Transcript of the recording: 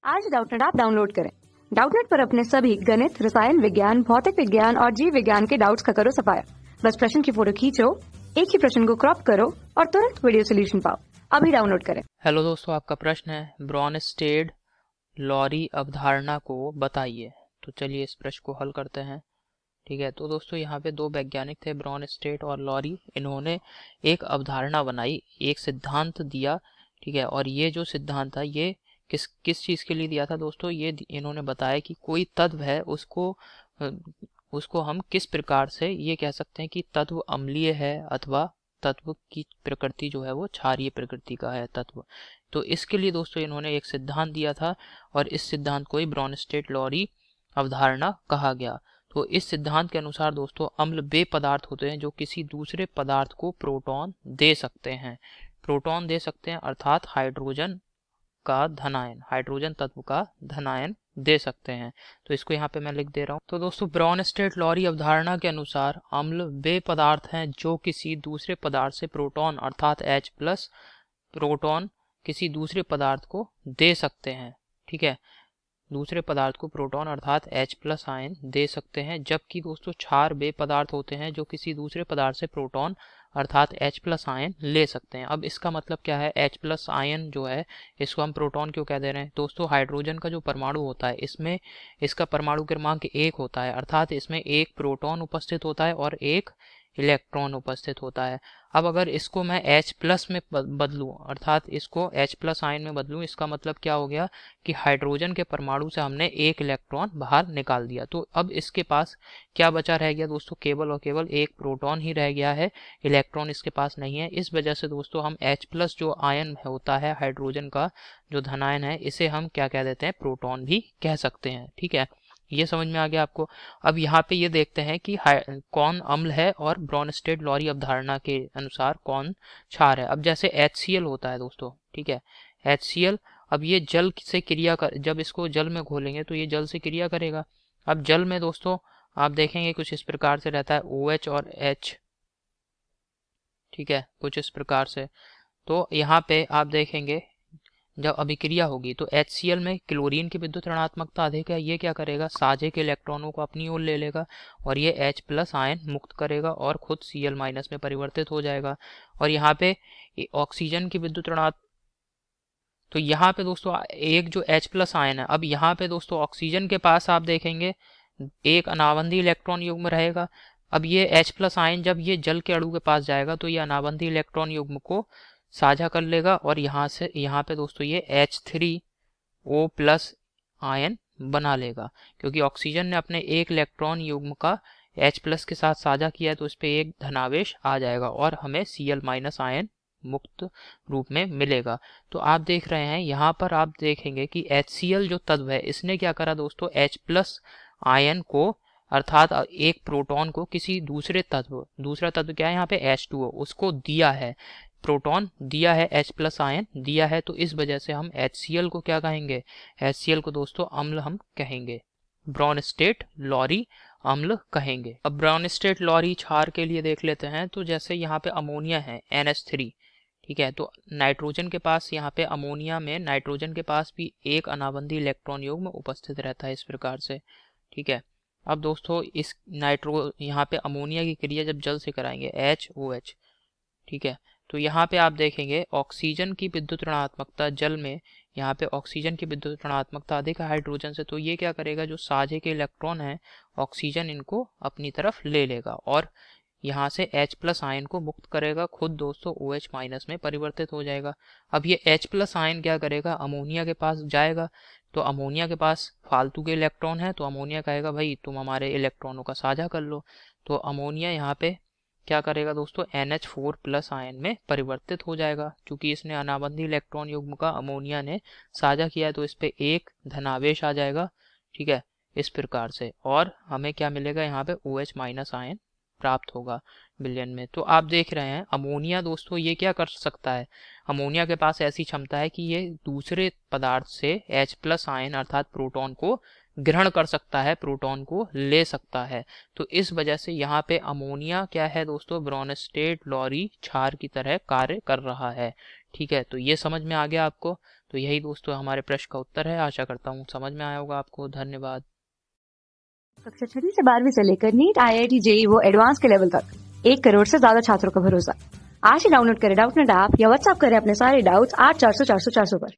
आज Doubtnut app download करें। Doubtnut पर अपने सभी गणित, रसायन विज्ञान, भौतिक विज्ञान और जीव विज्ञान के डाउट्स का करो सफाया। बस प्रश्न की फोटो खींचो, एक ही प्रश्न को क्रॉप करो और तुरंत वीडियो सोल्यूशन पाओ। अभी डाउनलोड करें। हेलो दोस्तों, आपका प्रश्न है ब्रॉनस्टेड लॉरी अवधारणा को बताइए। तो चलिए इस प्रश्न को हल करते हैं। ठीक है, तो दोस्तों यहाँ पे दो वैज्ञानिक थे, ब्रॉनस्टेड और लॉरी। इन्होंने एक अवधारणा बनाई, एक सिद्धांत दिया। ठीक है, और ये जो सिद्धांत था ये किस चीज़ के लिए दिया था दोस्तों? ये इन्होंने बताया कि कोई तत्व है उसको हम किस प्रकार से ये कह सकते हैं कि तत्व अम्लीय है अथवा तत्व की प्रकृति जो है वो क्षारीय प्रकृति का है तत्व। तो इसके लिए दोस्तों इन्होंने एक सिद्धांत दिया था और इस सिद्धांत को ही ब्रॉनस्टेड लॉरी अवधारणा कहा गया। तो इस सिद्धांत के अनुसार दोस्तों अम्ल वे पदार्थ होते हैं जो किसी दूसरे पदार्थ को प्रोटॉन दे सकते हैं। प्रोटॉन दे सकते हैं अर्थात हाइड्रोजन तत्व का धनायन दे सकते हैं। तो इसको यहाँ पे मैं लिख दे रहा हूँ। तो दोस्तों ब्रॉनस्टेड लॉरी अवधारणा के अनुसार अम्ल वे पदार्थ हैं जो किसी दूसरे पदार्थ से प्रोटॉन अर्थात H+ प्रोटॉन किसी दूसरे पदार्थ को दे सकते हैं। ठीक है, दूसरे पदार्थ को प्रोटॉन अर्थात H+ आयन दे सकते हैं। जबकि दोस्तों क्षार वे पदार्थ होते हैं जो किसी दूसरे पदार्थ से प्रोटॉन अर्थात H+ आयन ले सकते हैं। अब इसका मतलब क्या है? H+ आयन जो है इसको हम प्रोटॉन क्यों कह दे रहे हैं दोस्तों? हाइड्रोजन का जो परमाणु होता है इसमें इसका परमाणु क्रमांक 1 होता है, अर्थात इसमें एक प्रोटॉन उपस्थित होता है और एक इलेक्ट्रॉन उपस्थित होता है। अब अगर इसको मैं H+ में बदलूं अर्थात इसको H+ आयन में बदलूं, इसका मतलब क्या हो गया कि हाइड्रोजन के परमाणु से हमने एक इलेक्ट्रॉन बाहर निकाल दिया। तो अब इसके पास क्या बचा रह गया दोस्तों? केवल और केवल एक प्रोटॉन ही रह गया है, इलेक्ट्रॉन इसके पास नहीं है। इस वजह से दोस्तों हम H+ जो आयन होता है हाइड्रोजन का जो धनायन है इसे हम क्या कह देते हैं? प्रोटॉन भी कह सकते हैं। ठीक है, ये समझ में आ गया आपको। अब यहाँ पे ये देखते हैं कि कौन अम्ल है और ब्रॉनस्टेड लॉरी अवधारणा के अनुसार कौन क्षार है। अब जैसे HCl होता है दोस्तों, ठीक है, HCl अब ये जल से क्रिया कर, जब इसको जल में घोलेंगे तो ये जल से क्रिया करेगा। अब जल में दोस्तों आप देखेंगे कुछ इस प्रकार से रहता है OH और H। ठीक है, कुछ इस प्रकार से। तो यहाँ पे आप देखेंगे जब अभिक्रिया होगी तो HCl में क्लोरीन की विद्युत ऋणात्मकता अधिक है। ये क्या करेगा? साझे के इलेक्ट्रॉनों को अपनी ओर ले लेगा और ये H+ आयन मुक्त करेगा और खुद Cl- में परिवर्तित हो जाएगा। और यहाँ पे ऑक्सीजन की विद्युत ऋणात्मक, तो यहाँ पे दोस्तों एक जो H+ आयन है, अब यहाँ पे दोस्तों ऑक्सीजन के पास आप देखेंगे एक अनाबंधी इलेक्ट्रॉन युग्म रहेगा। अब ये H+ आयन जब ये जल के अणु के पास जाएगा तो ये अनाबंधी इलेक्ट्रॉन युग्म को साझा कर लेगा और यहाँ पे दोस्तों ये H3O+ आयन बना लेगा, क्योंकि ऑक्सीजन ने अपने एक इलेक्ट्रॉन युग्म का H+ के साथ साझा किया है तो इस पे एक धनावेश आ जाएगा और हमें Cl- आयन मुक्त रूप में मिलेगा। तो आप देख रहे हैं यहाँ पर आप देखेंगे कि HCl जो तत्व है इसने क्या करा दोस्तों? H+ आयन को अर्थात एक प्रोटॉन को किसी दूसरा तत्व क्या है यहाँ पे? H2O, उसको दिया है, प्रोटॉन दिया है, H+ आयन दिया है। तो इस वजह से हम HCl को क्या कहेंगे? HCl को दोस्तों अम्ल हम कहेंगे, ब्रॉनस्टेड लॉरी अम्ल कहेंगे। अब ब्रॉनस्टेड लॉरी क्षार के लिए देख लेते हैं। तो जैसे यहाँ पे अमोनिया है NH3, ठीक है, तो नाइट्रोजन के पास यहाँ पे अमोनिया में नाइट्रोजन के पास भी एक अनाबंधी इलेक्ट्रॉन युग्म उपस्थित रहता है इस प्रकार से। ठीक है, अब दोस्तों इस यहाँ पे अमोनिया की क्रिया जब जल से कराएंगे HOH, ठीक है, तो यहाँ पे आप देखेंगे ऑक्सीजन की विद्युत ऋणात्मकता जल में, यहाँ पे ऑक्सीजन की विद्युत ऋणात्मकता अधिक है हाइड्रोजन से। तो ये क्या करेगा? जो साझे के इलेक्ट्रॉन है ऑक्सीजन इनको अपनी तरफ ले लेगा और यहाँ से H+ आयन को मुक्त करेगा, खुद दोस्तों OH- में परिवर्तित हो जाएगा। अब ये H+ आयन क्या करेगा? अमोनिया के पास जाएगा। तो अमोनिया के पास फालतू के इलेक्ट्रॉन है तो अमोनिया कहेगा भाई तुम हमारे इलेक्ट्रॉनों का साझा कर लो। तो अमोनिया यहाँ पे क्या करेगा दोस्तों? NH4+ आयन में परिवर्तित हो जाएगा। चूंकि इसने अनाबंधी इलेक्ट्रॉन युग्म का अमोनिया ने साझा किया है तो इस पे एक धनावेश आ जाएगा। ठीक है, इस प्रकार से, और हमें क्या मिलेगा? यहाँ पे OH- आयन प्राप्त होगा विलयन में। तो आप देख रहे हैं अमोनिया दोस्तों ये क्या कर सकता है? अमोनिया के पास ऐसी क्षमता है कि ये दूसरे पदार्थ से H+ आयन अर्थात प्रोटॉन को ग्रहण कर सकता है, प्रोटॉन को ले सकता है। तो इस वजह से यहाँ पे अमोनिया क्या है दोस्तों? ब्रॉनस्टेड लॉरी क्षार की तरह कार्य कर रहा है। ठीक है, तो ये समझ में आ गया आपको। तो यही दोस्तों हमारे प्रश्न का उत्तर है। आशा करता हूँ समझ में आया होगा आपको। धन्यवाद। कक्षा 6वीं से 12वीं से लेकर नीट, IIT, JEE वो एडवांस के लेवल तक 1 करोड़ से ज्यादा छात्रों का भरोसा। आज ही डाउनलोड करें डाउटनेट ऐप या व्हाट्सएप करें अपने सारे डाउट्स 8400 400 400 पर।